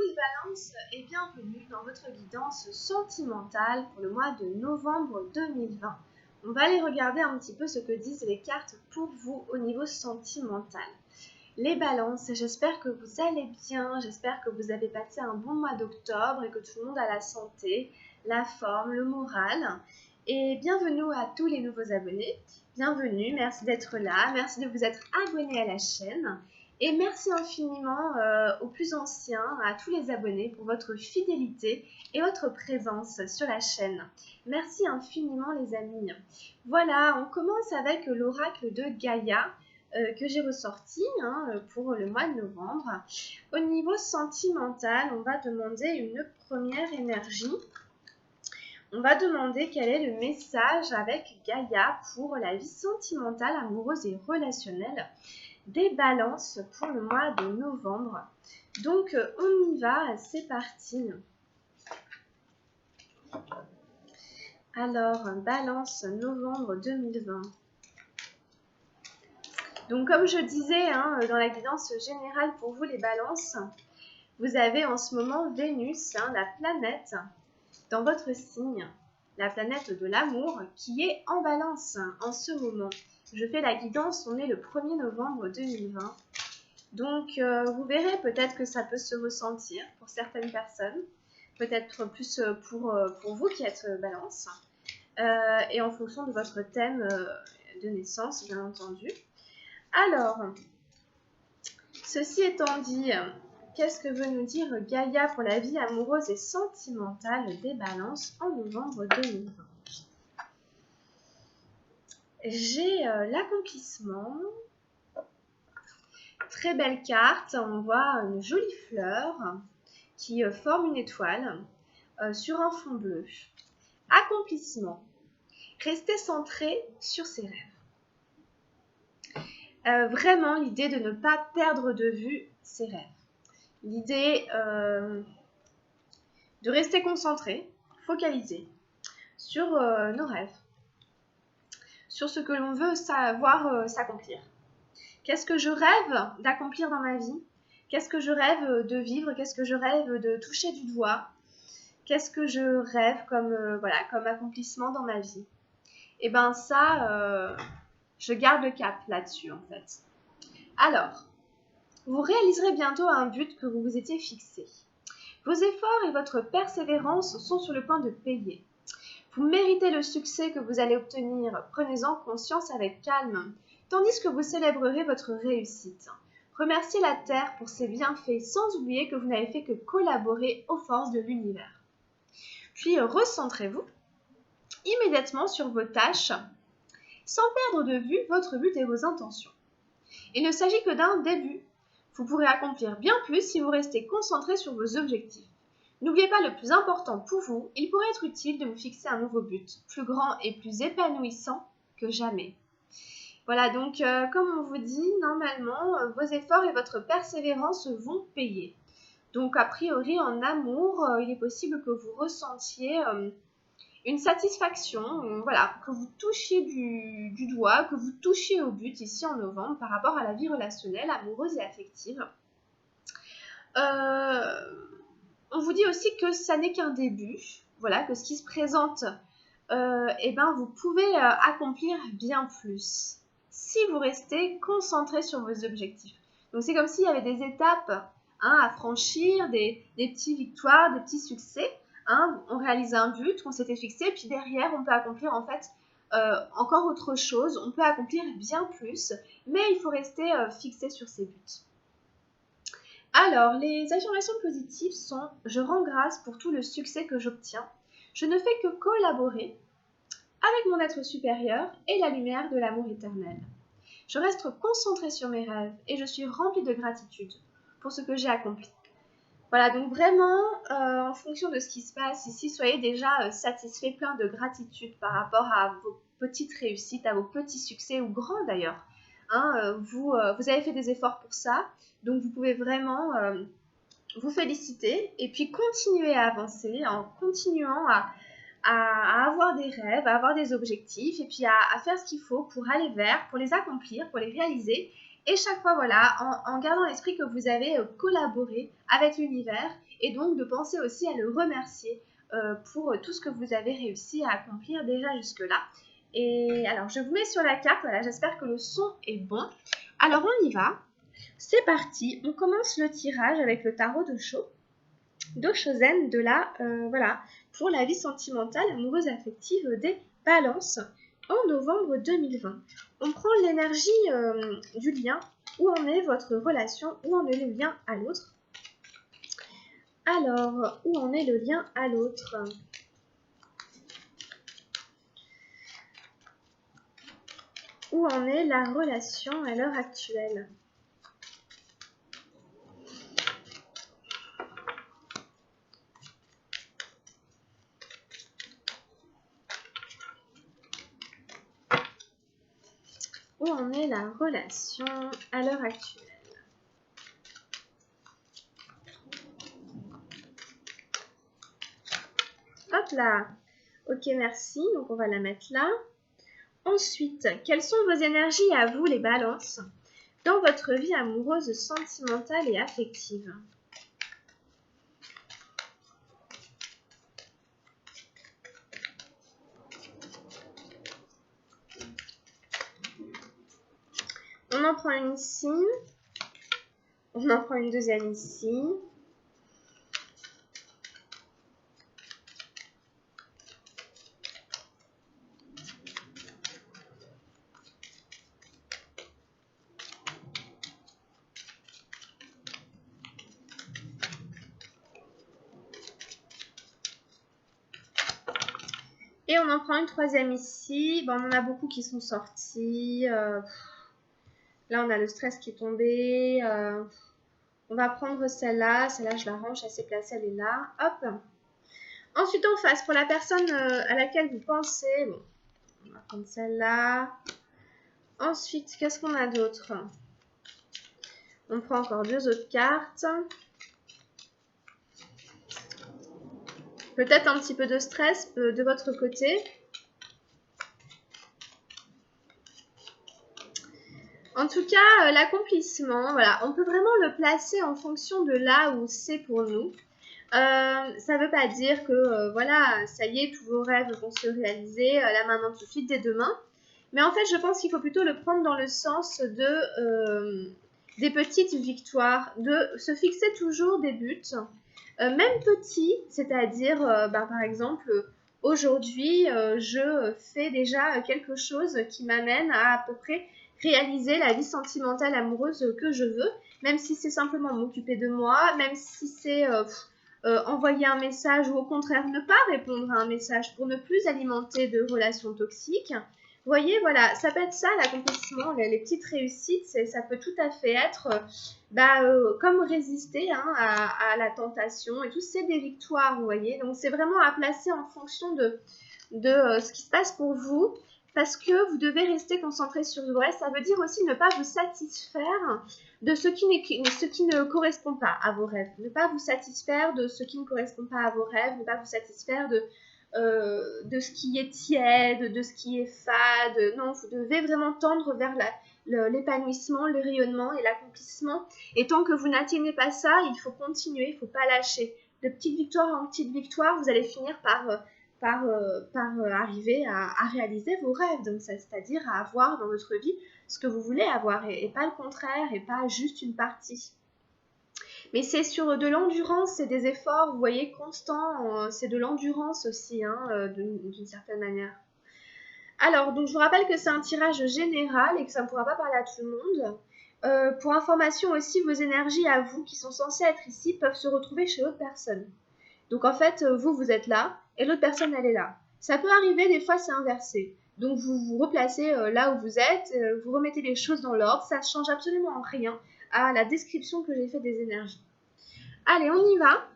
les balances et bienvenue dans votre guidance sentimentale pour le mois de novembre 2020. On va aller regarder un petit peu ce que disent les cartes pour vous au niveau sentimental. Les balances, j'espère que vous allez bien, j'espère que vous avez passé un bon mois d'octobre et que tout le monde a la santé, la forme, le moral. Et bienvenue à tous les nouveaux abonnés. Bienvenue, merci d'être là, merci de vous être abonnés à la chaîne. Et merci infiniment aux plus anciens, à tous les abonnés pour votre fidélité et votre présence sur la chaîne. Merci infiniment les amis. Voilà, on commence avec l'oracle de Gaïa que j'ai ressorti pour le mois de novembre. Au niveau sentimental, on va demander une première énergie. On va demander quel est le message avec Gaïa pour la vie sentimentale, amoureuse et relationnelle des balances pour le mois de novembre. Donc on y va, c'est parti. Alors, balance novembre 2020. Donc comme je disais dans la guidance générale pour vous les balances, vous avez en ce moment Vénus, la planète dans votre signe, la planète de l'amour qui est en balance en ce moment. Je fais la guidance, on est le 1er novembre 2020. Donc, vous verrez peut-être que ça peut se ressentir pour certaines personnes, peut-être plus pour vous qui êtes balance, et en fonction de votre thème de naissance, bien entendu. Alors, ceci étant dit, qu'est-ce que veut nous dire Gaïa pour la vie amoureuse et sentimentale des balances en novembre 2020 ? J'ai l'accomplissement. Très belle carte, on voit une jolie fleur qui forme une étoile sur un fond bleu. Accomplissement. Rester centré sur ses rêves. Vraiment l'idée de ne pas perdre de vue ses rêves. L'idée de rester concentré, focalisé sur nos rêves, sur ce que l'on veut savoir s'accomplir. Qu'est-ce que je rêve d'accomplir dans ma vie? Qu'est-ce que je rêve de vivre? Qu'est-ce que je rêve de toucher du doigt? Qu'est-ce que je rêve comme accomplissement dans ma vie? Et bien ça, je garde le cap là-dessus en fait. Alors, vous réaliserez bientôt un but que vous vous étiez fixé. Vos efforts et votre persévérance sont sur le point de payer. Vous méritez le succès que vous allez obtenir. Prenez-en conscience avec calme, tandis que vous célébrerez votre réussite. Remerciez la Terre pour ses bienfaits, sans oublier que vous n'avez fait que collaborer aux forces de l'univers. Puis recentrez-vous immédiatement sur vos tâches, sans perdre de vue votre but et vos intentions. Il ne s'agit que d'un début. Vous pourrez accomplir bien plus si vous restez concentré sur vos objectifs. N'oubliez pas le plus important pour vous, il pourrait être utile de vous fixer un nouveau but, plus grand et plus épanouissant que jamais. Voilà, donc comme on vous dit, normalement, vos efforts et votre persévérance vont payer. Donc a priori, en amour, il est possible que vous ressentiez une satisfaction, que vous touchiez du doigt, que vous touchiez au but ici en novembre par rapport à la vie relationnelle, amoureuse et affective. On vous dit aussi que ça n'est qu'un début, que ce qui se présente, vous pouvez accomplir bien plus si vous restez concentré sur vos objectifs. Donc c'est comme s'il y avait des étapes à franchir, des petites victoires, des petits succès. On réalise un but qu'on s'était fixé, puis derrière on peut accomplir en fait encore autre chose, on peut accomplir bien plus, mais il faut rester fixé sur ses buts. Alors, les affirmations positives sont « Je rends grâce pour tout le succès que j'obtiens. Je ne fais que collaborer avec mon être supérieur et la lumière de l'amour éternel. Je reste concentré sur mes rêves et je suis rempli de gratitude pour ce que j'ai accompli. » Voilà, donc vraiment, en fonction de ce qui se passe ici, soyez déjà satisfaits, plein de gratitude par rapport à vos petites réussites, à vos petits succès ou grands d'ailleurs. Vous avez fait des efforts pour ça, donc vous pouvez vraiment vous féliciter et puis continuer à avancer en continuant à avoir des rêves, à avoir des objectifs et puis à faire ce qu'il faut pour aller vers, pour les accomplir, pour les réaliser Et chaque fois, voilà, en gardant à l'esprit que vous avez collaboré avec l'univers et donc de penser aussi à le remercier pour tout ce que vous avez réussi à accomplir déjà jusque-là. Et alors, je vous mets sur la carte, voilà, j'espère que le son est bon. Alors, on y va. C'est parti, on commence le tirage avec le tarot de Shozen de la, voilà, pour la vie sentimentale, amoureuse, affective des balances en novembre 2020. On prend l'énergie du lien, où en est votre relation, où en est le lien à l'autre. Alors, où en est le lien à l'autre? Où en est la relation à l'heure actuelle? Où en est la relation à l'heure actuelle? Hop là. Ok, merci. Donc, on va la mettre là. Ensuite, quelles sont vos énergies à vous, les balances, dans votre vie amoureuse, sentimentale et affective? On en prend une ici. On en prend une deuxième ici. Et on en prend une troisième ici. Bon, on en a beaucoup qui sont sortis. Là, on a le stress qui est tombé. On va prendre celle-là. Celle-là, je la range. Elle s'est placée, elle est là. Hop. Ensuite, en face, pour la personne à laquelle vous pensez. Bon, on va prendre celle-là. Ensuite, qu'est-ce qu'on a d'autre? On prend encore deux autres cartes. Peut-être un petit peu de stress de votre côté. En tout cas, l'accomplissement, voilà, on peut vraiment le placer en fonction de là où c'est pour nous. Ça ne veut pas dire que, voilà, ça y est, tous vos rêves vont se réaliser là maintenant tout de suite, dès demain. Mais en fait, je pense qu'il faut plutôt le prendre dans le sens des petites victoires, de se fixer toujours des buts, même petits, c'est-à-dire, par exemple, aujourd'hui, je fais déjà quelque chose qui m'amène à peu près réaliser la vie sentimentale amoureuse que je veux, même si c'est simplement m'occuper de moi, même si c'est envoyer un message ou au contraire ne pas répondre à un message pour ne plus alimenter de relations toxiques. Vous voyez, voilà, ça peut être ça l'accomplissement, les petites réussites, ça peut tout à fait être comme résister à la tentation et tout, c'est des victoires, vous voyez. Donc c'est vraiment à placer en fonction de ce qui se passe pour vous, parce que vous devez rester concentré sur le reste. Ça veut dire aussi ne pas vous satisfaire de ce qui ne correspond pas à vos rêves. Ne pas vous satisfaire de ce qui ne correspond pas à vos rêves, ne pas vous satisfaire de ce qui est tiède, de ce qui est fade. Non, vous devez vraiment tendre vers l'épanouissement, le rayonnement et l'accomplissement. Et tant que vous n'atteignez pas ça, il faut continuer, il ne faut pas lâcher. De petite victoire en petite victoire, vous allez finir par arriver à réaliser vos rêves, donc c'est-à-dire à avoir dans votre vie ce que vous voulez avoir et pas le contraire et pas juste une partie. Mais c'est sur de l'endurance, c'est des efforts, vous voyez, constants, c'est de l'endurance aussi, d'une certaine manière. Alors, donc je vous rappelle que c'est un tirage général et que ça ne pourra pas parler à tout le monde. Pour information aussi, vos énergies à vous qui sont censées être ici peuvent se retrouver chez l'autre personne. Donc en fait, vous êtes là et l'autre personne, elle est là. Ça peut arriver, des fois, c'est inversé. Donc vous vous replacez là où vous êtes, vous remettez les choses dans l'ordre, ça ne change absolument rien à la description que j'ai faite des énergies. Allez, on y va.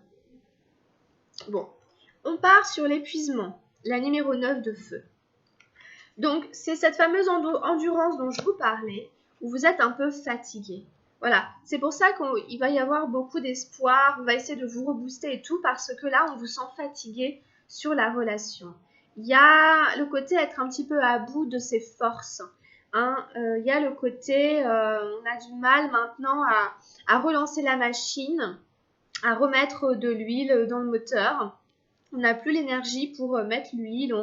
Bon, on part sur l'épuisement, la numéro 9 de feu. Donc, c'est cette fameuse endurance dont je vous parlais, où vous êtes un peu fatigué. Voilà, c'est pour ça qu'il va y avoir beaucoup d'espoir, on va essayer de vous rebooster et tout, parce que là, on vous sent fatigué sur la relation. Il y a le côté être un petit peu à bout de ses forces. Hein. Il y a le côté, on a du mal maintenant à relancer la machine, à remettre de l'huile dans le moteur. On n'a plus l'énergie pour mettre l'huile.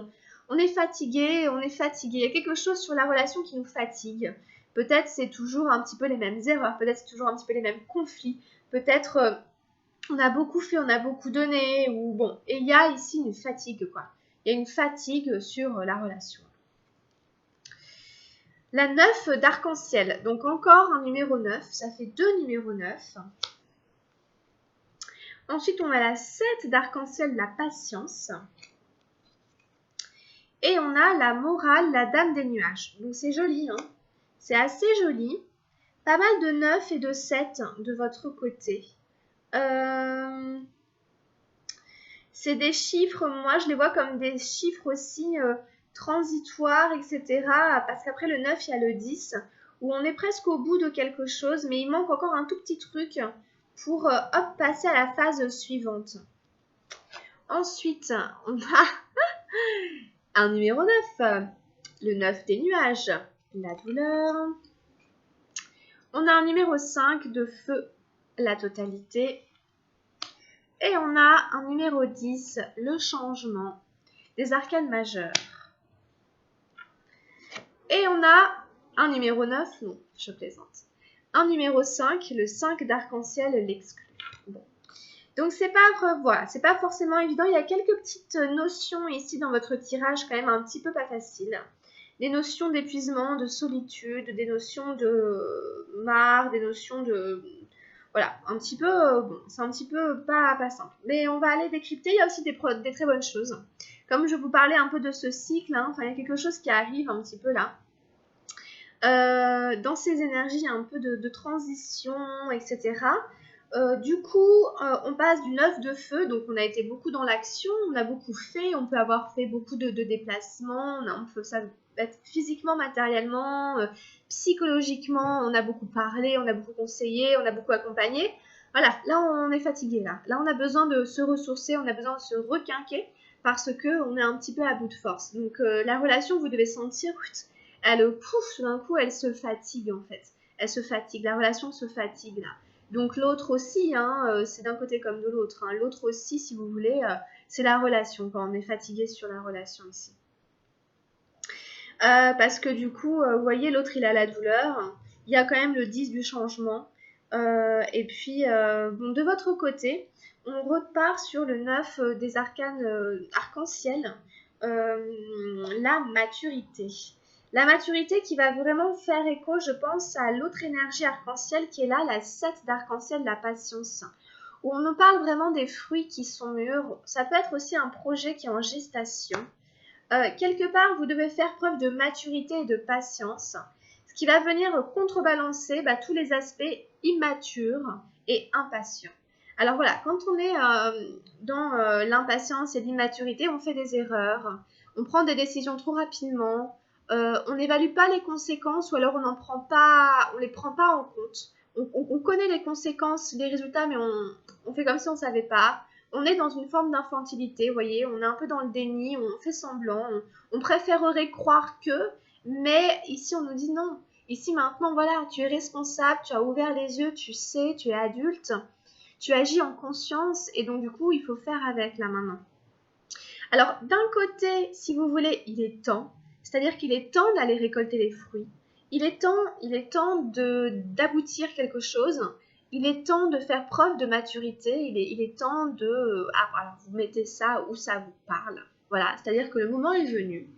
On est fatigué, on est fatigué. Il y a quelque chose sur la relation qui nous fatigue. Peut-être c'est toujours un petit peu les mêmes erreurs, peut-être c'est toujours un petit peu les mêmes conflits. Peut-être on a beaucoup fait, on a beaucoup donné, ou bon. Et il y a ici une fatigue, quoi. Il y a une fatigue sur la relation. La 9 d'arc-en-ciel, donc encore un numéro 9, ça fait 2 numéros 9. Ensuite, on a la 7 d'arc-en-ciel, la patience. Et on a la morale, la dame des nuages. Donc c'est joli, hein. C'est assez joli. Pas mal de 9 et de 7 de votre côté. C'est des chiffres, moi je les vois comme des chiffres aussi transitoires, etc. Parce qu'après le 9, il y a le 10, où on est presque au bout de quelque chose, mais il manque encore un tout petit truc pour hop, passer à la phase suivante. Ensuite, on a un numéro 9, le 9 des nuages, la douleur. On a un numéro 5 de feu, la totalité. Et on a un numéro 10, le changement, des arcanes majeures. Et on a un numéro 9, non, je plaisante. Un numéro 5, le 5 d'arc-en-ciel l'exclut. Bon. Donc c'est pas, voilà, c'est pas forcément évident. Il y a quelques petites notions ici dans votre tirage quand même un petit peu pas faciles. Des notions d'épuisement, de solitude, des notions de marre, des notions de... Voilà, un petit peu, bon, c'est un petit peu pas simple. Mais on va aller décrypter, il y a aussi des très bonnes choses. Comme je vous parlais un peu de ce cycle, hein, il y a quelque chose qui arrive un petit peu là. Dans ces énergies, il y a un peu de transition, etc. Du coup, on passe du 9 de feu, donc on a été beaucoup dans l'action, on a beaucoup fait, on peut avoir fait beaucoup de déplacements, ça peut être physiquement, matériellement, psychologiquement, on a beaucoup parlé, on a beaucoup conseillé, on a beaucoup accompagné. Voilà, là on est fatigué, là on a besoin de se ressourcer, on a besoin de se requinquer parce qu'on est un petit peu à bout de force. Donc la relation, vous devez sentir, elle pouf, d'un coup elle se fatigue en fait. Elle se fatigue, la relation se fatigue là. Donc l'autre aussi, hein, c'est d'un côté comme de l'autre. Hein. L'autre aussi, si vous voulez, c'est la relation, quand on est fatigué sur la relation ici. Parce que du coup, vous voyez, l'autre, il a la douleur. Il y a quand même le 10 du changement. Et puis, bon, de votre côté, on repart sur le 9 des arcanes arc-en-ciel, la maturité. La maturité qui va vraiment faire écho, je pense, à l'autre énergie arc-en-ciel qui est là, la 7 d'arc-en-ciel, la patience. Où on nous parle vraiment des fruits qui sont mûrs. Ça peut être aussi un projet qui est en gestation. Quelque part, vous devez faire preuve de maturité et de patience, ce qui va venir contrebalancer tous les aspects immatures et impatients. Alors voilà, quand on est dans l'impatience et l'immaturité, on fait des erreurs, on prend des décisions trop rapidement, on n'évalue pas les conséquences ou alors on les prend pas en compte. On connaît les conséquences, les résultats, mais on fait comme si on ne savait pas. On est dans une forme d'infantilité, vous voyez, on est un peu dans le déni, on fait semblant, on préférerait croire que, mais ici on nous dit non. Ici maintenant, voilà, tu es responsable, tu as ouvert les yeux, tu sais, tu es adulte, tu agis en conscience et donc du coup, il faut faire avec là maintenant. Alors d'un côté, si vous voulez, il est temps, c'est-à-dire qu'il est temps d'aller récolter les fruits. Il est temps d'aboutir quelque chose. Il est temps de faire preuve de maturité. Il est temps de... alors vous mettez ça où ça vous parle. Voilà, c'est-à-dire que le moment est venu.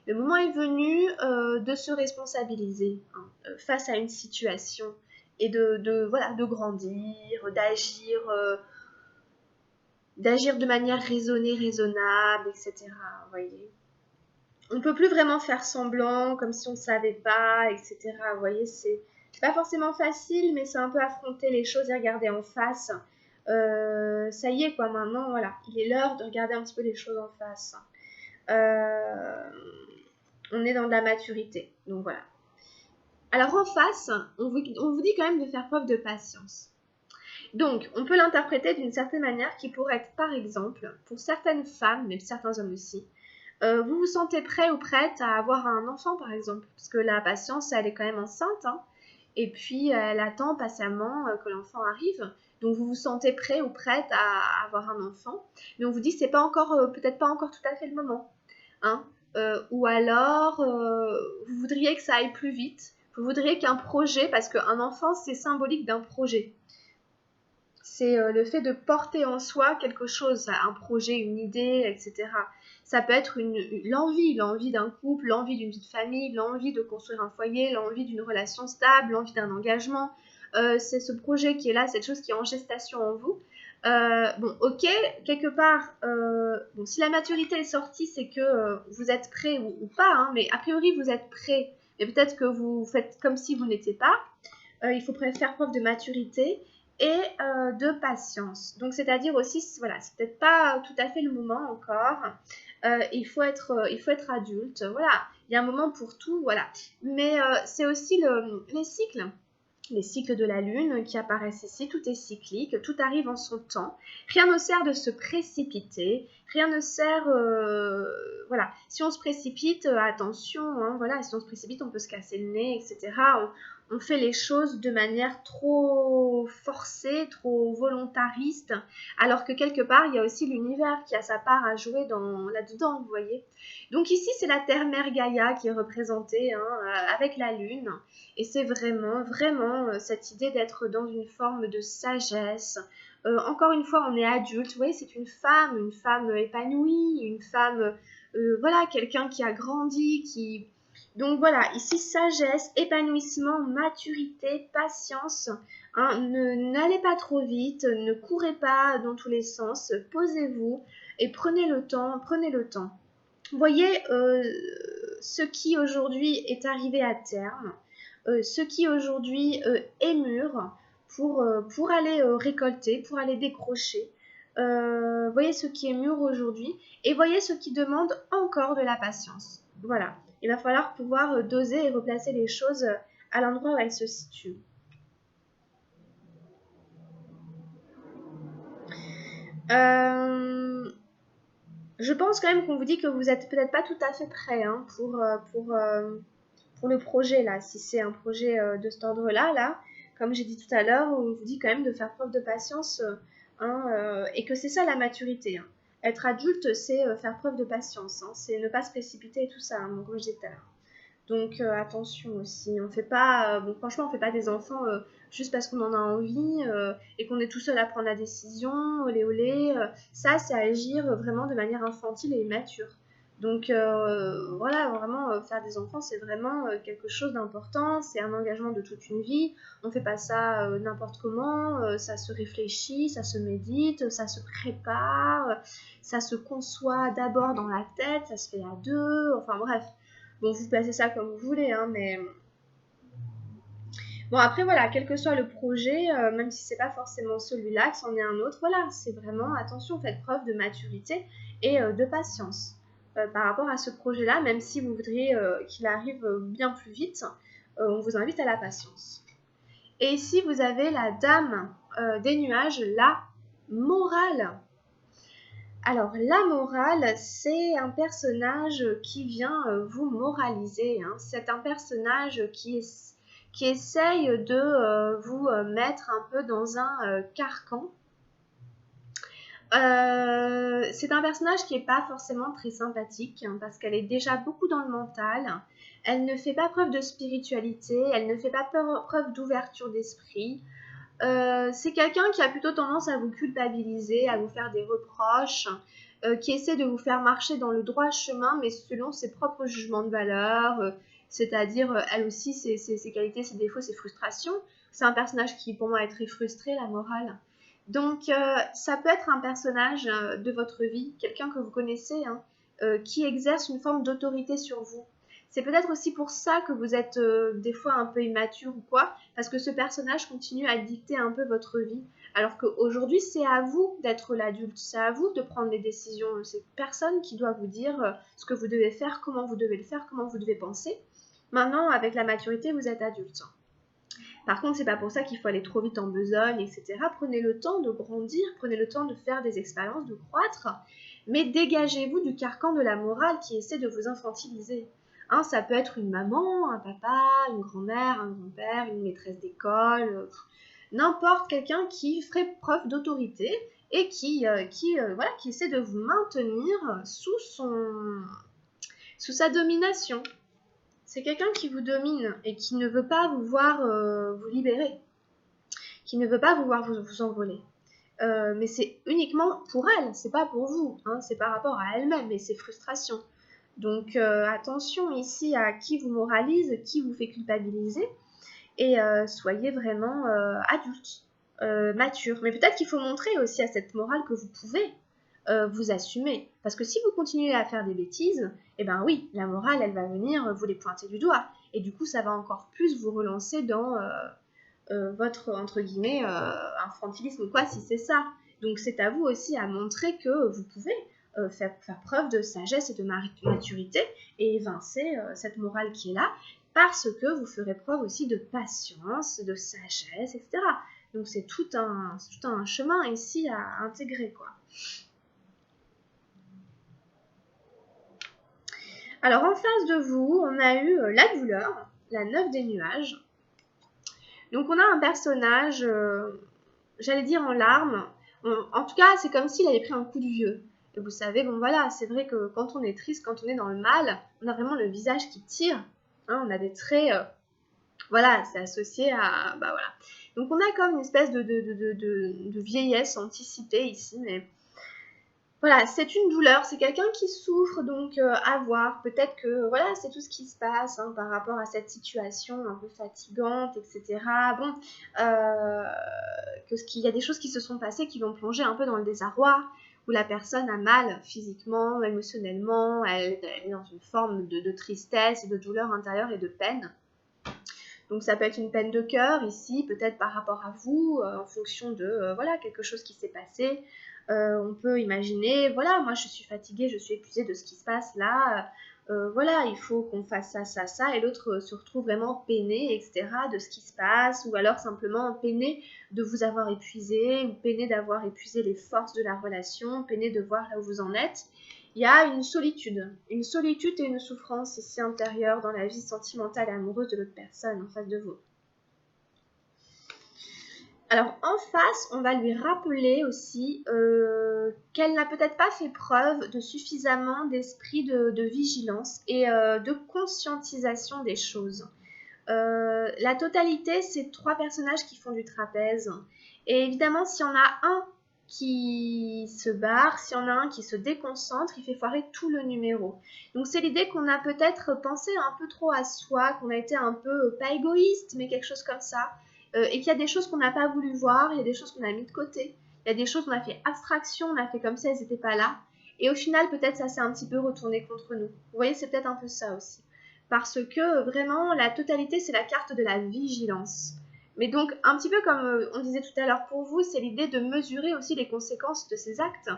Le moment est venu de se responsabiliser face à une situation et de grandir, d'agir de manière raisonnée, raisonnable, etc. Vous voyez, on ne peut plus vraiment faire semblant, comme si on ne savait pas, etc. Vous voyez, c'est pas forcément facile, mais c'est un peu affronter les choses et regarder en face. Ça y est, quoi, maintenant, voilà, il est l'heure de regarder un petit peu les choses en face. On est dans de la maturité, donc voilà. Alors en face, on vous dit quand même de faire preuve de patience. Donc, on peut l'interpréter d'une certaine manière qui pourrait être, par exemple, pour certaines femmes, mais certains hommes aussi, Vous vous sentez prêt ou prête à avoir un enfant, par exemple, parce que la patience, elle est quand même enceinte, hein, et puis elle attend patiemment que l'enfant arrive. Donc vous vous sentez prêt ou prête à avoir un enfant, mais on vous dit que c'est pas encore, peut-être pas encore tout à fait le moment, hein. Ou alors vous voudriez que ça aille plus vite. Vous voudriez qu'un projet, parce qu'un enfant c'est symbolique d'un projet. C'est le fait de porter en soi quelque chose, un projet, une idée, etc. Ça peut être l'envie d'un couple, l'envie d'une vie de famille, l'envie de construire un foyer, l'envie d'une relation stable, l'envie d'un engagement. C'est ce projet qui est là, cette chose qui est en gestation en vous. Bon, ok, quelque part, bon, si la maturité est sortie, c'est que vous êtes prêt ou pas, hein, mais a priori vous êtes prêt, mais peut-être que vous faites comme si vous n'étiez pas. Il faut faire preuve de maturité et de patience. Donc, c'est-à-dire aussi, voilà, c'est peut-être pas tout à fait le moment encore. Il faut être adulte. Voilà, il y a un moment pour tout. Voilà, mais c'est aussi les cycles de la Lune qui apparaissent ici, tout est cyclique, tout arrive en son temps. Rien ne sert de se précipiter, rien ne sert... voilà, si on se précipite, attention, hein, voilà, si on se précipite, on peut se casser le nez, etc. On fait les choses de manière trop forcée, trop volontariste, alors que quelque part, il y a aussi l'univers qui a sa part à jouer là-dedans, vous voyez. Donc ici, c'est la Terre-Mère Gaïa qui est représentée, hein, avec la Lune. Et c'est vraiment, vraiment cette idée d'être dans une forme de sagesse. Encore une fois, on est adulte, vous voyez, c'est une femme épanouie, une femme, voilà, quelqu'un qui a grandi, qui... Donc voilà, ici, sagesse, épanouissement, maturité, patience. Hein, n'allez pas trop vite, ne courez pas dans tous les sens, posez-vous et prenez le temps, prenez le temps. Voyez ce qui aujourd'hui est arrivé à terme, ce qui aujourd'hui est mûr pour aller récolter, pour aller décrocher. Voyez ce qui est mûr aujourd'hui et voyez ce qui demande encore de la patience. Voilà, il va falloir pouvoir doser et replacer les choses à l'endroit où elles se situent. Je pense quand même qu'on vous dit que vous êtes peut-être pas tout à fait prêt, hein, pour le projet là. Si c'est un projet de cet ordre-là, là, comme j'ai dit tout à l'heure, on vous dit quand même de faire preuve de patience, hein, et que c'est ça la maturité, hein. Être adulte, c'est faire preuve de patience, hein, c'est ne pas se précipiter et tout ça, hein, comme je disais tout à l'heure. Donc attention aussi, on fait pas, bon, franchement, on fait pas des enfants juste parce qu'on en a envie et qu'on est tout seul à prendre la décision, olé olé. Ça, c'est agir vraiment de manière infantile et immature. Donc voilà, vraiment, faire des enfants, c'est vraiment quelque chose d'important, c'est un engagement de toute une vie. On fait pas ça n'importe comment, ça se réfléchit, ça se médite, ça se prépare, ça se conçoit d'abord dans la tête, ça se fait à deux, enfin bref. Bon, vous placez ça comme vous voulez, hein, mais... Bon, après, voilà, quel que soit le projet, même si c'est pas forcément celui-là, que c'en est un autre, voilà, c'est vraiment, attention, faites preuve de maturité et de patience par rapport à ce projet-là, même si vous voudriez qu'il arrive bien plus vite, on vous invite à la patience. Et ici, vous avez la dame des nuages, la morale. Alors, la morale, c'est un personnage qui vient vous moraliser, hein. C'est un personnage qui essaye de vous mettre un peu dans un carcan. C'est un personnage qui n'est pas forcément très sympathique, hein, parce qu'elle est déjà beaucoup dans le mental. Elle ne fait pas preuve de spiritualité, elle ne fait pas preuve d'ouverture d'esprit. C'est quelqu'un qui a plutôt tendance à vous culpabiliser, à vous faire des reproches, qui essaie de vous faire marcher dans le droit chemin, mais selon ses propres jugements de valeur, c'est-à-dire elle aussi, ses qualités, ses défauts, ses frustrations. C'est un personnage qui, pour moi, est très frustré, la morale. Donc, ça peut être un personnage de votre vie, quelqu'un que vous connaissez, hein, qui exerce une forme d'autorité sur vous. C'est peut-être aussi pour ça que vous êtes des fois un peu immature ou quoi, parce que ce personnage continue à dicter un peu votre vie. Alors qu'aujourd'hui, c'est à vous d'être l'adulte, c'est à vous de prendre les décisions. C'est personne qui doit vous dire ce que vous devez faire, comment vous devez le faire, comment vous devez penser. Maintenant, avec la maturité, vous êtes adulte. Par contre, c'est pas pour ça qu'il faut aller trop vite en besogne, etc. Prenez le temps de grandir, prenez le temps de faire des expériences, de croître, mais dégagez-vous du carcan de la morale qui essaie de vous infantiliser. Hein, ça peut être une maman, un papa, une grand-mère, un grand-père, une maîtresse d'école, n'importe, quelqu'un qui ferait preuve d'autorité et qui essaie de vous maintenir sous sa domination. C'est quelqu'un qui vous domine et qui ne veut pas vous voir vous libérer, qui ne veut pas vous voir vous envoler. Mais c'est uniquement pour elle, c'est pas pour vous, hein, c'est par rapport à elle-même et ses frustrations. Donc attention ici à qui vous moralise, qui vous fait culpabiliser, et soyez vraiment adulte, mature. Mais peut-être qu'il faut montrer aussi à cette morale que vous pouvez vous assumer. Parce que si vous continuez à faire des bêtises, eh ben oui, la morale, elle va venir vous les pointer du doigt. Et du coup, ça va encore plus vous relancer dans votre, entre guillemets, infantilisme ou quoi, si c'est ça. Donc c'est à vous aussi à montrer que vous pouvez faire preuve de sagesse et de maturité et évincer cette morale qui est là, parce que vous ferez preuve aussi de patience, de sagesse, etc. Donc c'est tout un chemin ici à intégrer, quoi. Alors en face de vous, on a eu la douleur, la 9 des nuages. Donc on a un personnage, j'allais dire en larmes. En tout cas, c'est comme s'il avait pris un coup de vieux. Et vous savez, bon voilà, c'est vrai que quand on est triste, quand on est dans le mal, on a vraiment le visage qui tire. Hein, on a des traits, voilà, c'est associé à, bah voilà. Donc on a comme une espèce de vieillesse anticipée ici, mais voilà, c'est une douleur, c'est quelqu'un qui souffre, donc à voir. Peut-être que voilà, c'est tout ce qui se passe hein, par rapport à cette situation un peu fatigante, etc. Bon, qu'il y a des choses qui se sont passées qui vont plonger un peu dans le désarroi, où la personne a mal physiquement, émotionnellement, elle est dans une forme de tristesse, de douleur intérieure et de peine. Donc ça peut être une peine de cœur ici, peut-être par rapport à vous, en fonction de voilà, quelque chose qui s'est passé. On peut imaginer, voilà, moi je suis fatiguée, je suis épuisée de ce qui se passe là, voilà, il faut qu'on fasse ça, ça, ça, et l'autre se retrouve vraiment peiné, etc., de ce qui se passe, ou alors simplement peiné de vous avoir épuisé, ou peiné d'avoir épuisé les forces de la relation, peiné de voir là où vous en êtes. Il y a une solitude et une souffrance ici intérieure dans la vie sentimentale et amoureuse de l'autre personne en face de vous. Alors en face, on va lui rappeler aussi qu'elle n'a peut-être pas fait preuve de suffisamment d'esprit de vigilance et de conscientisation des choses. La totalité, c'est 3 personnages qui font du trapèze. Et évidemment, s'il y en a un qui se barre, s'il y en a un qui se déconcentre, il fait foirer tout le numéro. Donc c'est l'idée qu'on a peut-être pensé un peu trop à soi, qu'on a été un peu, pas égoïste, mais quelque chose comme ça, et qu'il y a des choses qu'on n'a pas voulu voir, il y a des choses qu'on a mis de côté, il y a des choses qu'on a fait abstraction, on a fait comme si elles n'étaient pas là, et au final peut-être ça s'est un petit peu retourné contre nous. Vous voyez, c'est peut-être un peu ça aussi. Parce que vraiment, la totalité, c'est la carte de la vigilance. Mais donc, un petit peu comme on disait tout à l'heure pour vous, c'est l'idée de mesurer aussi les conséquences de ces actes,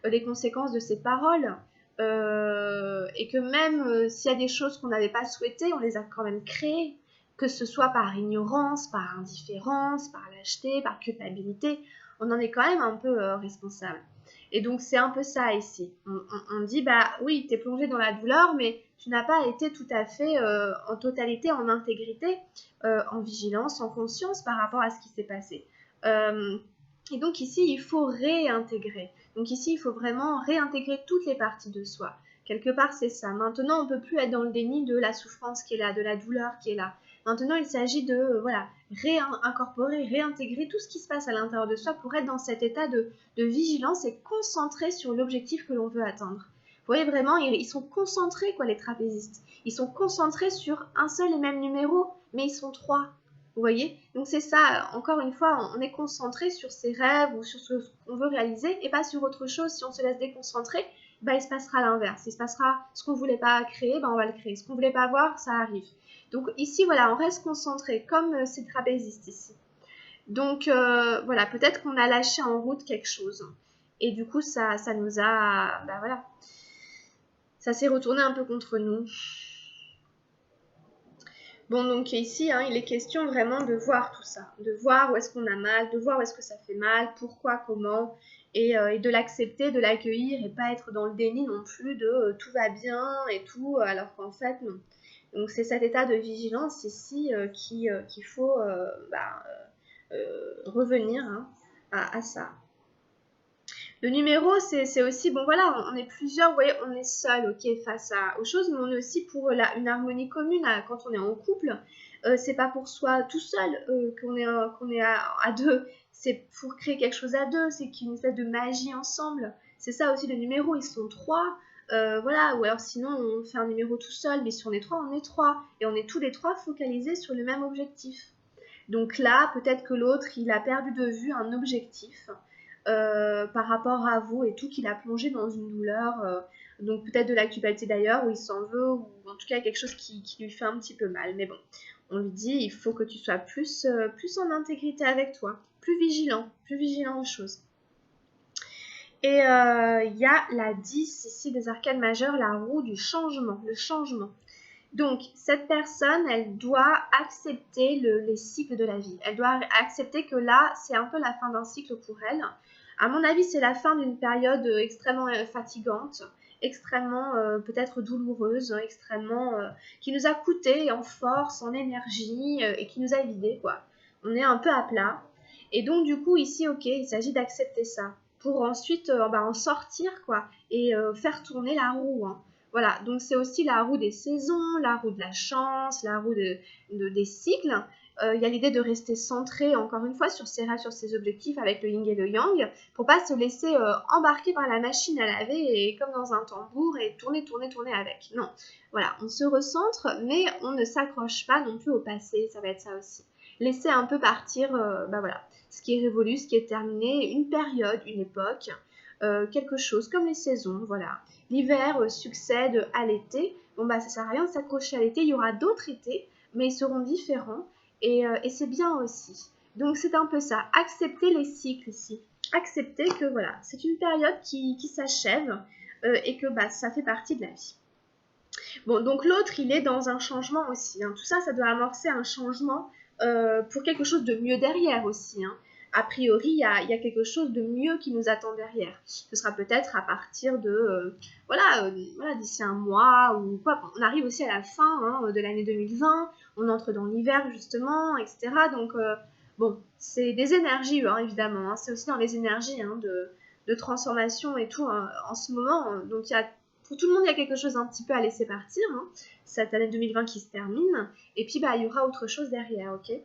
les conséquences de ces paroles, et que même s'il y a des choses qu'on n'avait pas souhaitées, on les a quand même créées, que ce soit par ignorance, par indifférence, par lâcheté, par culpabilité, on en est quand même un peu responsable. Et donc c'est un peu ça ici. On dit, bah oui, t'es plongé dans la douleur, mais tu n'as pas été tout à fait en totalité, en intégrité, en vigilance, en conscience par rapport à ce qui s'est passé. Et donc ici, il faut réintégrer. Donc ici, il faut vraiment réintégrer toutes les parties de soi. Quelque part, c'est ça. Maintenant, on ne peut plus être dans le déni de la souffrance qui est là, de la douleur qui est là. Maintenant, il s'agit de réincorporer, réintégrer tout ce qui se passe à l'intérieur de soi pour être dans cet état de vigilance et concentré sur l'objectif que l'on veut atteindre. Vous voyez vraiment, ils sont concentrés, quoi, les trapézistes. Ils sont concentrés sur un seul et même numéro, mais ils sont 3. Vous voyez? Donc c'est ça, encore une fois, on est concentré sur ses rêves ou sur ce qu'on veut réaliser et pas sur autre chose. Si on se laisse déconcentrer, bah, il se passera l'inverse. Il se passera ce qu'on ne voulait pas créer, bah, on va le créer. Ce qu'on ne voulait pas voir, ça arrive. Donc ici, voilà, on reste concentré, comme ces trapézistes ici. Donc voilà, peut-être qu'on a lâché en route quelque chose. Et du coup, ça nous a... Bah voilà. Ça s'est retourné un peu contre nous. Bon, donc ici, hein, il est question vraiment de voir tout ça, de voir où est-ce qu'on a mal, de voir où est-ce que ça fait mal, pourquoi, comment, et de l'accepter, de l'accueillir, et pas être dans le déni non plus de tout va bien et tout, alors qu'en fait, non. Donc c'est cet état de vigilance ici qu'il faut revenir, hein, à ça. Le numéro, c'est aussi, bon voilà, on est plusieurs, vous voyez, on est seul, ok, face aux choses, mais on est aussi pour une harmonie commune quand on est en couple. C'est pas pour soi tout seul qu'on est à deux, c'est pour créer quelque chose à deux, c'est qu'il y a une espèce de magie ensemble. C'est ça aussi le numéro, ils sont trois, voilà, ou alors sinon on fait un numéro tout seul, mais si on est trois, on est trois, et on est tous les trois focalisés sur le même objectif. Donc là, peut-être que l'autre, il a perdu de vue un objectif par rapport à vous et tout, qu'il a plongé dans une douleur, donc peut-être de la culpabilité d'ailleurs, où il s'en veut, ou en tout cas quelque chose qui lui fait un petit peu mal. Mais bon, on lui dit, il faut que tu sois plus en intégrité avec toi, plus vigilant aux choses. Et il y a la 10 ici des arcanes majeures, la roue du changement, le changement. Donc, cette personne, elle doit accepter les cycles de la vie. Elle doit accepter que là, c'est un peu la fin d'un cycle pour elle. À mon avis, c'est la fin d'une période extrêmement fatigante, extrêmement peut-être douloureuse, extrêmement qui nous a coûté en force, en énergie et qui nous a vidé, quoi. On est un peu à plat. Et donc, du coup, ici, ok, il s'agit d'accepter ça pour ensuite en sortir, quoi, et faire tourner la roue, hein. Voilà, donc c'est aussi la roue des saisons, la roue de la chance, la roue des cycles. Il y a l'idée de rester centré, encore une fois, sur ses rêves, sur ses objectifs avec le yin et le yang, pour pas se laisser embarquer par la machine à laver et comme dans un tambour et tourner avec. Non, voilà, on se recentre, mais on ne s'accroche pas non plus au passé, ça va être ça aussi. Laisser un peu partir, voilà, ce qui est révolu, ce qui est terminé, une période, une époque, quelque chose comme les saisons, voilà. L'hiver succède à l'été. Bon, bah, ça sert à rien de s'accrocher à l'été. Il y aura d'autres étés, mais ils seront différents. Et c'est bien aussi. Donc, c'est un peu ça. Accepter les cycles ici. Accepter que, voilà, c'est une période qui s'achève et que bah, ça fait partie de la vie. Bon, donc l'autre, il est dans un changement aussi, hein. Tout ça, ça doit amorcer un changement pour quelque chose de mieux derrière aussi, hein. A priori, il y a quelque chose de mieux qui nous attend derrière. Ce sera peut-être à partir de, voilà, d'ici un mois ou quoi. On arrive aussi à la fin hein, de l'année 2020, on entre dans l'hiver justement, etc. Donc, bon, c'est des énergies, hein, évidemment. Hein. C'est aussi dans les énergies hein, de transformation et tout hein, en ce moment. Donc, il y a pour tout le monde, il y a quelque chose un petit peu à laisser partir. Hein. Cette année 2020 qui se termine. Et puis, bah, il y aura autre chose derrière, ok ?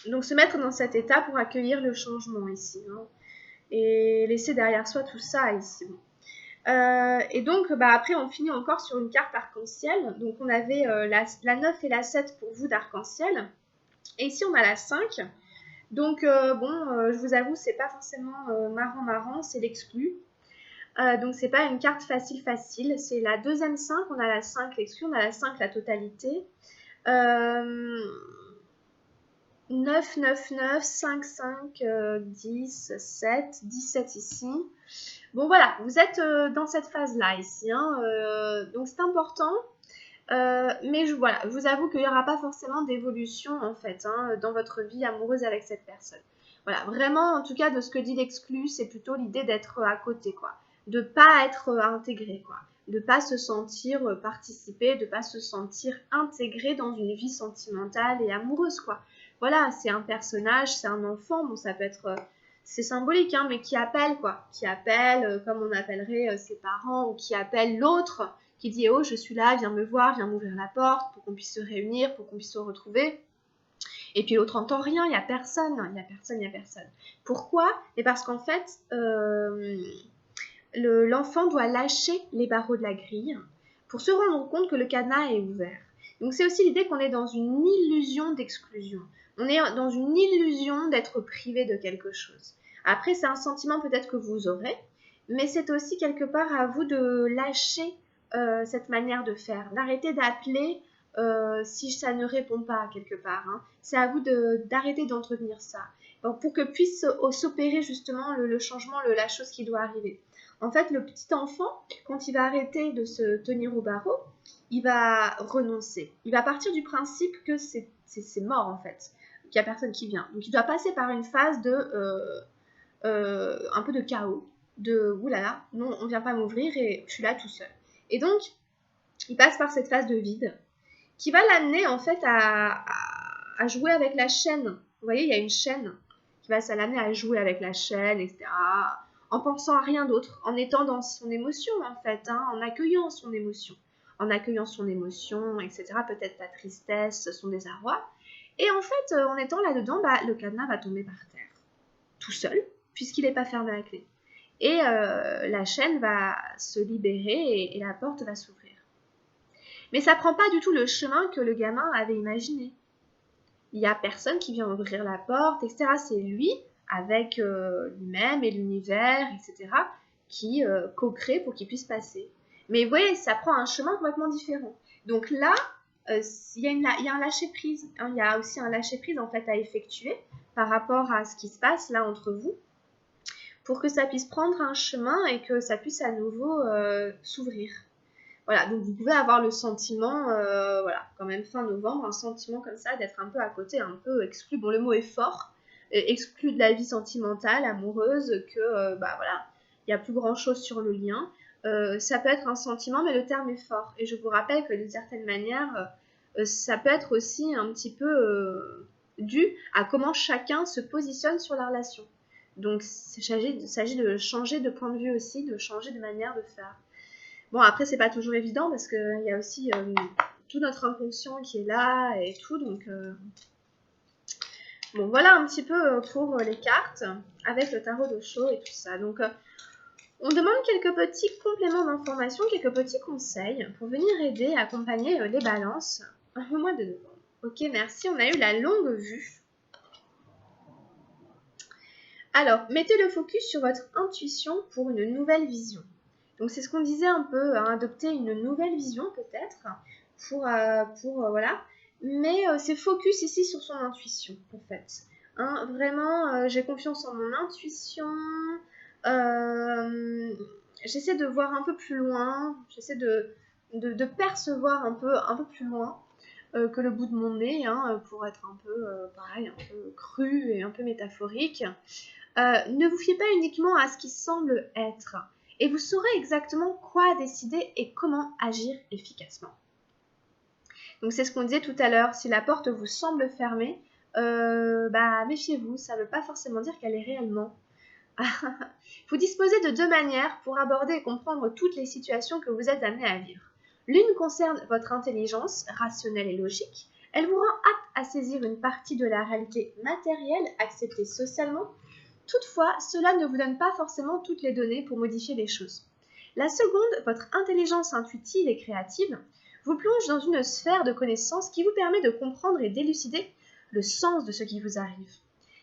Donc, se mettre dans cet état pour accueillir le changement ici. Hein, et laisser derrière soi tout ça ici. Et donc, bah, après, on finit encore sur une carte arc-en-ciel. Donc, on avait la 9 et la 7 pour vous d'arc-en-ciel. Et ici, on a la 5. Donc, je vous avoue, c'est pas forcément marrant, c'est l'exclu. Donc c'est pas une carte facile, c'est la deuxième 5, on a la 5 l'exclu, on a la 5 la totalité. 9, 9, 9, 5, 5, 10, 7, 17 ici. Bon voilà, vous êtes dans cette phase-là ici, hein, donc c'est important. Mais je vous avoue qu'il n'y aura pas forcément d'évolution en fait hein, dans votre vie amoureuse avec cette personne. Voilà, vraiment en tout cas de ce que dit l'exclu, c'est plutôt l'idée d'être à côté quoi, de pas être intégré quoi, de pas se sentir participer, de pas se sentir intégré dans une vie sentimentale et amoureuse quoi. Voilà, c'est un personnage, c'est un enfant, bon ça peut être c'est symbolique hein, mais qui appelle quoi, qui appelle comme on appellerait ses parents ou qui appelle l'autre qui dit « Oh, je suis là, viens me voir, viens m'ouvrir la porte pour qu'on puisse se réunir, pour qu'on puisse se retrouver. » Et puis l'autre n'entend rien, il n'y a personne, il n'y a personne, il n'y a personne. Pourquoi ? Et parce qu'en fait, l'enfant doit lâcher les barreaux de la grille pour se rendre compte que le cadenas est ouvert. Donc c'est aussi l'idée qu'on est dans une illusion d'exclusion. On est dans une illusion d'être privé de quelque chose. Après, c'est un sentiment peut-être que vous aurez, mais c'est aussi quelque part à vous de lâcher cette manière de faire, d'arrêter d'appeler si ça ne répond pas quelque part. Hein. C'est à vous d'arrêter d'entretenir ça. Donc, pour que puisse s'opérer justement le changement, la chose qui doit arriver. En fait, le petit enfant, quand il va arrêter de se tenir au barreau, il va renoncer. Il va partir du principe que c'est mort en fait, qu'il n'y a personne qui vient. Donc il doit passer par une phase de un peu de chaos, de oulala, non, on ne vient pas m'ouvrir et je suis là tout seul. Et donc, il passe par cette phase de vide qui va l'amener en fait à jouer avec la chaîne. Vous voyez, il y a une chaîne qui va l'amener à jouer avec la chaîne, etc. En pensant à rien d'autre, en étant dans son émotion en fait, hein, en accueillant son émotion. En accueillant son émotion, etc. Peut-être sa tristesse, son désarroi. Et en fait, en étant là-dedans, le cadenas va tomber par terre, tout seul, puisqu'il n'est pas fermé à la clé. Et la chaîne va se libérer et la porte va s'ouvrir. Mais ça ne prend pas du tout le chemin que le gamin avait imaginé. Il n'y a personne qui vient ouvrir la porte, etc. C'est lui, avec lui-même et l'univers, etc., qui co-crée pour qu'il puisse passer. Mais vous voyez, ça prend un chemin complètement différent. Donc là, il y a un lâcher-prise. Hein, il y a aussi un lâcher-prise en fait, à effectuer par rapport à ce qui se passe là entre vous, pour que ça puisse prendre un chemin et que ça puisse à nouveau s'ouvrir. Voilà, donc vous pouvez avoir le sentiment, voilà, quand même fin novembre, un sentiment comme ça d'être un peu à côté, un peu exclu. Bon, le mot est fort, exclu de la vie sentimentale, amoureuse, que, voilà, il n'y a plus grand-chose sur le lien. Ça peut être un sentiment, mais le terme est fort. Et je vous rappelle que d'une certaine manière, ça peut être aussi un petit peu dû à comment chacun se positionne sur la relation. Donc, il s'agit de changer de point de vue aussi, de changer de manière de faire. Bon, après, c'est pas toujours évident parce qu'il y a aussi tout notre inconscient qui est là et tout. Donc, bon, voilà un petit peu pour les cartes avec le tarot d'Osho et tout ça. Donc, on demande quelques petits compléments d'information, quelques petits conseils pour venir aider, accompagner les balances au mois de novembre. Ok, merci. On a eu la longue vue. Alors, mettez le focus sur votre intuition pour une nouvelle vision. Donc c'est ce qu'on disait un peu, hein, adopter une nouvelle vision peut-être pour voilà. Mais c'est focus ici sur son intuition en fait. Hein, vraiment, j'ai confiance en mon intuition. J'essaie de voir un peu plus loin. J'essaie de percevoir un peu plus loin que le bout de mon nez, hein, pour être un peu pareil, un peu cru et un peu métaphorique. Ne vous fiez pas uniquement à ce qui semble être. Et vous saurez exactement quoi décider et comment agir efficacement. Donc c'est ce qu'on disait tout à l'heure, si la porte vous semble fermée, méfiez-vous, ça ne veut pas forcément dire qu'elle est réellement. Vous disposez de deux manières pour aborder et comprendre toutes les situations que vous êtes amené à vivre. L'une concerne votre intelligence rationnelle et logique. Elle vous rend apte à saisir une partie de la réalité matérielle acceptée socialement. Toutefois, cela ne vous donne pas forcément toutes les données pour modifier les choses. La seconde, votre intelligence intuitive et créative, vous plonge dans une sphère de connaissances qui vous permet de comprendre et d'élucider le sens de ce qui vous arrive.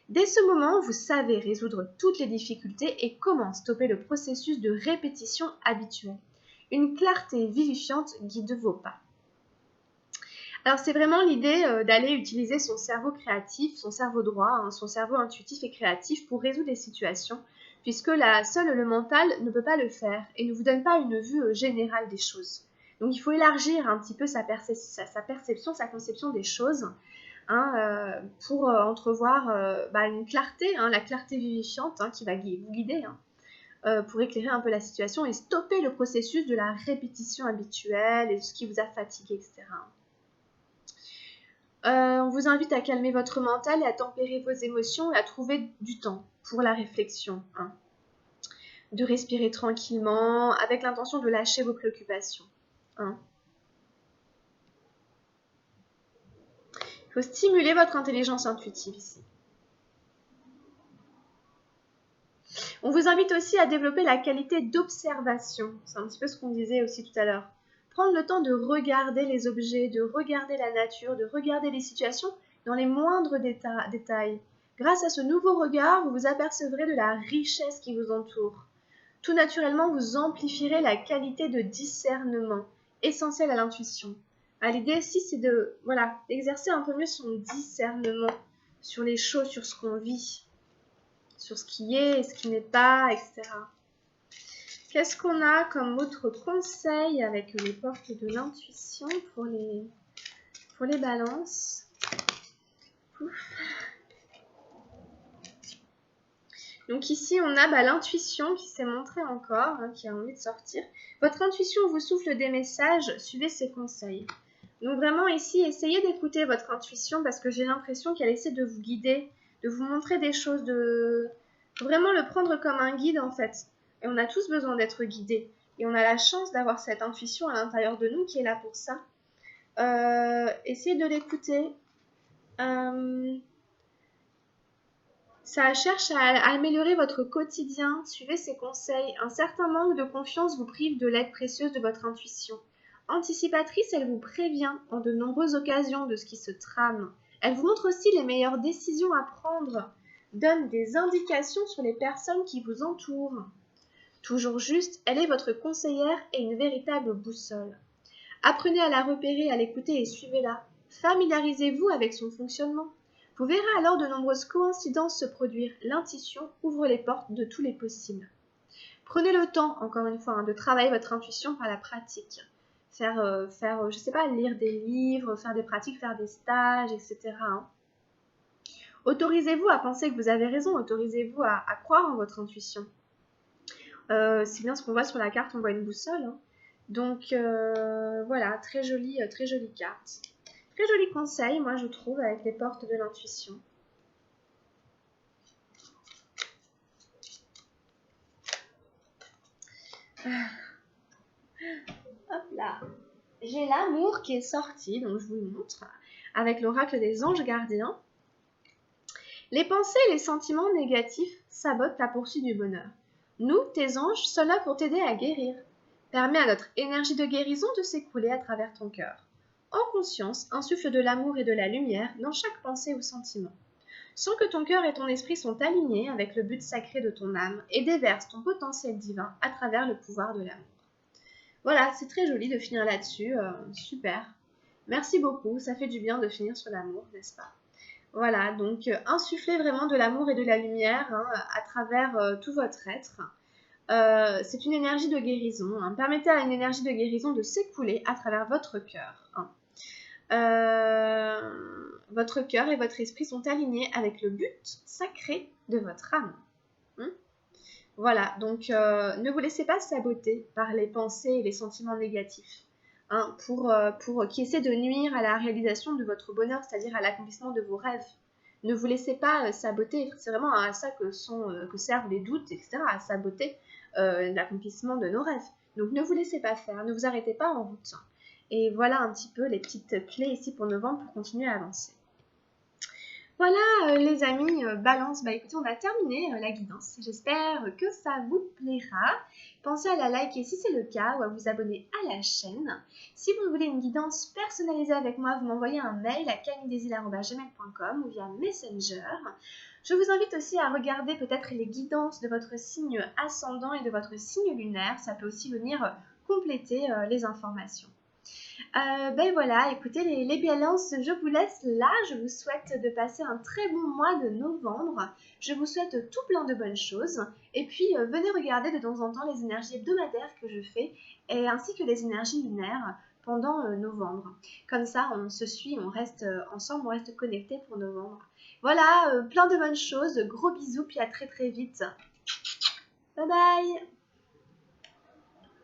Dès ce moment, vous savez résoudre toutes les difficultés et comment stopper le processus de répétition habituel. Une clarté vivifiante guide vos pas. Alors c'est vraiment l'idée d'aller utiliser son cerveau créatif, son cerveau droit, hein, son cerveau intuitif et créatif pour résoudre les situations, puisque seul le mental ne peut pas le faire et ne vous donne pas une vue générale des choses. Donc il faut élargir un petit peu sa perception, sa conception des choses, hein, pour entrevoir une clarté, hein, la clarté vivifiante, hein, qui va vous guider, hein, pour éclairer un peu la situation et stopper le processus de la répétition habituelle et de ce qui vous a fatigué, etc. On vous invite à calmer votre mental et à tempérer vos émotions et à trouver du temps pour la réflexion. Hein. De respirer tranquillement avec l'intention de lâcher vos préoccupations. Hein. Il faut stimuler votre intelligence intuitive ici. On vous invite aussi à développer la qualité d'observation. C'est un petit peu ce qu'on disait aussi tout à l'heure. Prendre le temps de regarder les objets, de regarder la nature, de regarder les situations dans les moindres détails. Grâce à ce nouveau regard, vous vous apercevrez de la richesse qui vous entoure. Tout naturellement, vous amplifierez la qualité de discernement, essentielle à l'intuition. L'idée ici, c'est d'exercer un peu mieux son discernement sur les choses, sur ce qu'on vit, sur ce qui est et ce qui n'est pas, etc. Qu'est-ce qu'on a comme autre conseil avec les portes de l'intuition pour les balances? Ouf. Donc ici, on a l'intuition qui s'est montrée encore, hein, qui a envie de sortir. Votre intuition vous souffle des messages, suivez ses conseils. Donc vraiment ici, essayez d'écouter votre intuition parce que j'ai l'impression qu'elle essaie de vous guider, de vous montrer des choses, de vraiment le prendre comme un guide en fait. Et on a tous besoin d'être guidés. Et on a la chance d'avoir cette intuition à l'intérieur de nous qui est là pour ça. Essayez de l'écouter. Ça cherche à améliorer votre quotidien, suivez ses conseils. Un certain manque de confiance vous prive de l'aide précieuse de votre intuition. Anticipatrice, elle vous prévient en de nombreuses occasions de ce qui se trame. Elle vous montre aussi les meilleures décisions à prendre, donne des indications sur les personnes qui vous entourent. Toujours juste, elle est votre conseillère et une véritable boussole. Apprenez à la repérer, à l'écouter et suivez-la. Familiarisez-vous avec son fonctionnement. Vous verrez alors de nombreuses coïncidences se produire. L'intuition ouvre les portes de tous les possibles. Prenez le temps, encore une fois, de travailler votre intuition par la pratique. Faire je sais pas, lire des livres, faire des pratiques, faire des stages, etc. Autorisez-vous à penser que vous avez raison, autorisez-vous à croire en votre intuition. C'est bien ce qu'on voit sur la carte, on voit une boussole. Donc voilà, très jolie carte. Très joli conseil, moi je trouve, avec les portes de l'intuition. Hop là. J'ai l'amour qui est sorti, donc je vous le montre, avec l'oracle des anges gardiens. Les pensées et les sentiments négatifs sabotent la poursuite du bonheur. Nous, tes anges, sommes là pour t'aider à guérir. Permets à notre énergie de guérison de s'écouler à travers ton cœur. En conscience, insuffle de l'amour et de la lumière dans chaque pensée ou sentiment. Sens que ton cœur et ton esprit sont alignés avec le but sacré de ton âme et déverse ton potentiel divin à travers le pouvoir de l'amour. Voilà, c'est très joli de finir là-dessus, super. Merci beaucoup, ça fait du bien de finir sur l'amour, n'est-ce pas? Voilà, donc insufflez vraiment de l'amour et de la lumière à travers tout votre être. C'est une énergie de guérison. Permettez à une énergie de guérison de s'écouler à travers votre cœur. Votre cœur et votre esprit sont alignés avec le but sacré de votre âme. Voilà, donc ne vous laissez pas saboter par les pensées et les sentiments négatifs pour qui essaient de nuire à la réalisation de votre bonheur, c'est-à-dire à l'accomplissement de vos rêves. Ne vous laissez pas saboter, c'est vraiment à ça que servent les doutes, etc., à saboter l'accomplissement de nos rêves. Donc ne vous laissez pas faire, ne vous arrêtez pas en route. Et voilà un petit peu les petites clés ici pour novembre pour continuer à avancer. Voilà les amis, balance, écoutez, on a terminé la guidance. J'espère que ça vous plaira. Pensez à la liker si c'est le cas ou à vous abonner à la chaîne. Si vous voulez une guidance personnalisée avec moi, vous m'envoyez un mail à camilledesil@gmail.com ou via Messenger. Je vous invite aussi à regarder peut-être les guidances de votre signe ascendant et de votre signe lunaire. Ça peut aussi venir compléter les informations. Voilà, écoutez les balances, je vous laisse là. Je vous souhaite de passer un très bon mois de novembre. Je vous souhaite tout plein de bonnes choses. Et puis, venez regarder de temps en temps les énergies hebdomadaires que je fais, et ainsi que les énergies lunaires pendant novembre. Comme ça, on se suit, on reste ensemble, on reste connectés pour novembre. Voilà, plein de bonnes choses. Gros bisous, puis à très très vite. Bye bye!